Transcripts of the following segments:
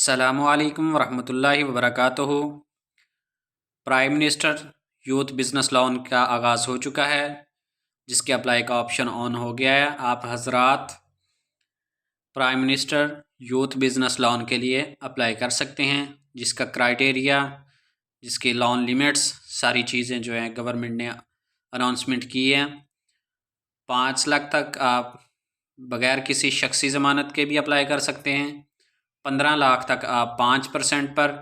السلام علیکم ورحمۃ اللہ وبرکاتہ۔ Prime minister youth business loan کا آغاز ہو چکا ہے، جس کے اپلائی کا آپشن آن ہو گیا ہے۔ آپ حضرات prime minister youth business loan کے لیے اپلائی کر سکتے ہیں، جس کا کرائٹیریا، جس کی لون لیمٹس، ساری چیزیں جو ہیں گورنمنٹ نے اناؤنسمنٹ کی ہیں۔ 5 لاکھ تک آپ بغیر کسی شخصی ضمانت کے بھی اپلائی کر سکتے ہیں۔ 15 لاکھ تک آپ 5% پر،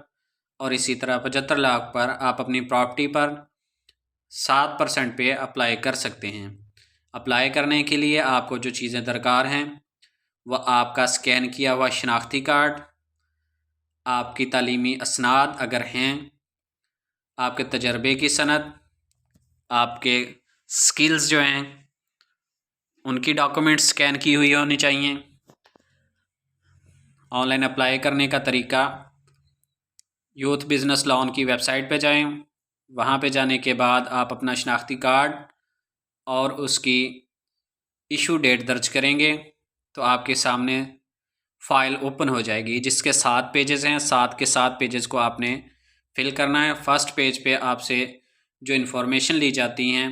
اور اسی طرح 75 لاکھ پر آپ اپنی پراپرٹی پر 7% پہ اپلائی کر سکتے ہیں۔ اپلائی کرنے کے لیے آپ کو جو چیزیں درکار ہیں وہ آپ کا سکین کیا ہوا شناختی کارڈ، آپ کی تعلیمی اسناد اگر ہیں، آپ کے تجربے کی سند، آپ کے سکلز جو ہیں ان کی ڈاکومنٹس سکین کی ہوئی ہونی چاہیے۔ آن لائن اپلائی کرنے کا طریقہ، یوتھ بزنس لون کی ویب سائٹ پہ جائیں، وہاں پہ جانے کے بعد آپ اپنا شناختی کارڈ اور اس کی ایشو ڈیٹ درج کریں گے تو آپ کے سامنے فائل اوپن ہو جائے گی، جس کے 7 پیجز ہیں۔ 7 کے 7 پیجز کو آپ نے فل کرنا ہے۔ فرسٹ پیج پہ آپ سے جو انفارمیشن لی جاتی ہیں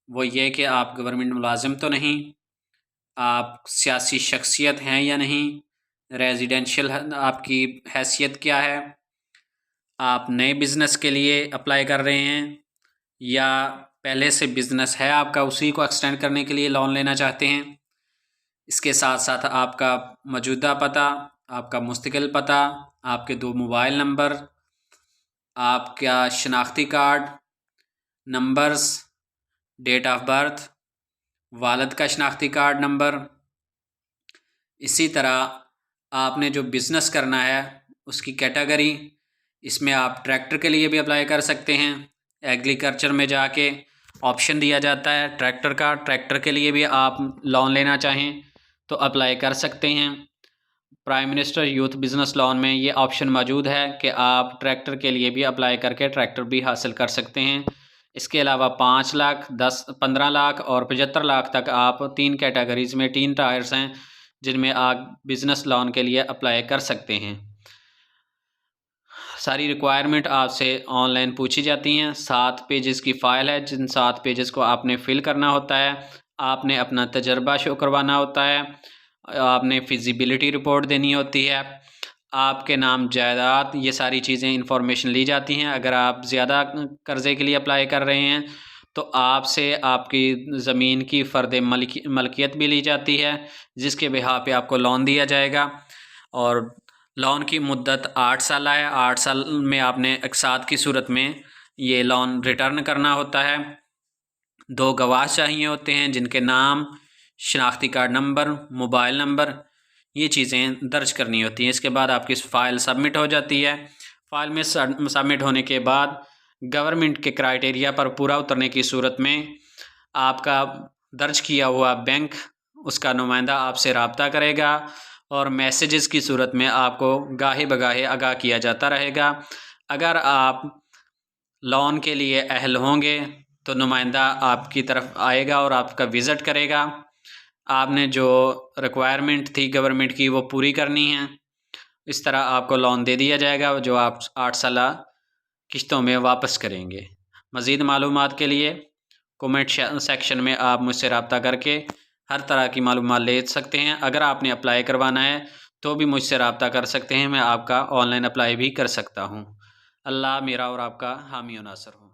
وہ یہ کہ آپ گورنمنٹ ملازم تو نہیں، آپ سیاسی شخصیت ہیں یا نہیں، ریزیڈنشل آپ کی حیثیت کیا ہے، آپ نئے بزنس کے لیے اپلائی کر رہے ہیں یا پہلے سے بزنس ہے آپ کا، اسی کو ایکسٹینڈ کرنے کے لیے لون لینا چاہتے ہیں۔ اس کے ساتھ ساتھ آپ کا موجودہ پتہ، آپ کا مستقل پتہ، آپ کے 2 موبائل نمبر، آپ کا شناختی card numbers, date of birth, والد کا شناختی کارڈ نمبر۔ اسی طرح آپ نے جو بزنس کرنا ہے اس کی کیٹیگری، اس میں آپ ٹریکٹر کے لیے بھی اپلائی کر سکتے ہیں۔ ایگریکلچر میں جا کے آپشن دیا جاتا ہے ٹریکٹر کا، ٹریکٹر کے لیے بھی آپ لون لینا چاہیں تو اپلائی کر سکتے ہیں۔ Prime minister youth business loan میں یہ آپشن موجود ہے کہ آپ ٹریکٹر کے لیے بھی اپلائی کر کے ٹریکٹر بھی حاصل کر سکتے ہیں۔ اس کے علاوہ 5 لاکھ، 15 لاکھ اور 75 لاکھ تک آپ 3 کیٹیگریز میں 3 ٹائرز ہیں جن میں آپ بزنس لون کے لیے اپلائی کر سکتے ہیں۔ ساری ریکوائرمنٹ آپ سے آن لائن پوچھی جاتی ہیں۔ 7 پیجز کی فائل ہے، جن 7 پیجز کو آپ نے فل کرنا ہوتا ہے۔ آپ نے اپنا تجربہ شو کروانا ہوتا ہے، آپ نے فیزیبلٹی رپورٹ دینی ہوتی ہے، آپ کے نام جائیداد، یہ ساری چیزیں انفارمیشن لی جاتی ہیں۔ اگر آپ زیادہ قرضے کے لیے اپلائی کر رہے ہیں تو آپ سے آپ کی زمین کی فرد ملکیت بھی لی جاتی ہے، جس کے بہا پہ آپ کو لون دیا جائے گا۔ اور لون کی مدت 8 سالہ ہے۔ 8 سال میں آپ نے اقساط کی صورت میں یہ لون ریٹرن کرنا ہوتا ہے۔ 2 گواہ چاہیے ہوتے ہیں جن کے نام، شناختی کارڈ نمبر، موبائل نمبر، یہ چیزیں درج کرنی ہوتی ہیں۔ اس کے بعد آپ کی فائل سبمٹ ہو جاتی ہے۔ فائل میں سبمٹ ہونے کے بعد گورنمنٹ کے کرائٹیریا پر پورا اترنے کی صورت میں آپ کا درج کیا ہوا بینک، اس کا نمائندہ آپ سے رابطہ کرے گا اور میسیجز کی صورت میں آپ کو گاہے بگاہے آگاہ کیا جاتا رہے گا۔ اگر آپ لون کے لیے اہل ہوں گے تو نمائندہ آپ کی طرف آئے گا اور آپ کا وزٹ کرے گا۔ آپ نے جو ریکوائرمنٹ تھی گورنمنٹ کی وہ پوری کرنی ہے۔ اس طرح آپ کو لون دے دیا جائے گا جو آپ 8 سالہ قسطوں میں واپس کریں گے۔ مزید معلومات کے لیے کومنٹ سیکشن میں آپ مجھ سے رابطہ کر کے ہر طرح کی معلومات لے سکتے ہیں۔ اگر آپ نے اپلائی کروانا ہے تو بھی مجھ سے رابطہ کر سکتے ہیں، میں آپ کا آن لائن اپلائی بھی کر سکتا ہوں۔ اللہ میرا اور آپ کا حامی و ناصر ہوں۔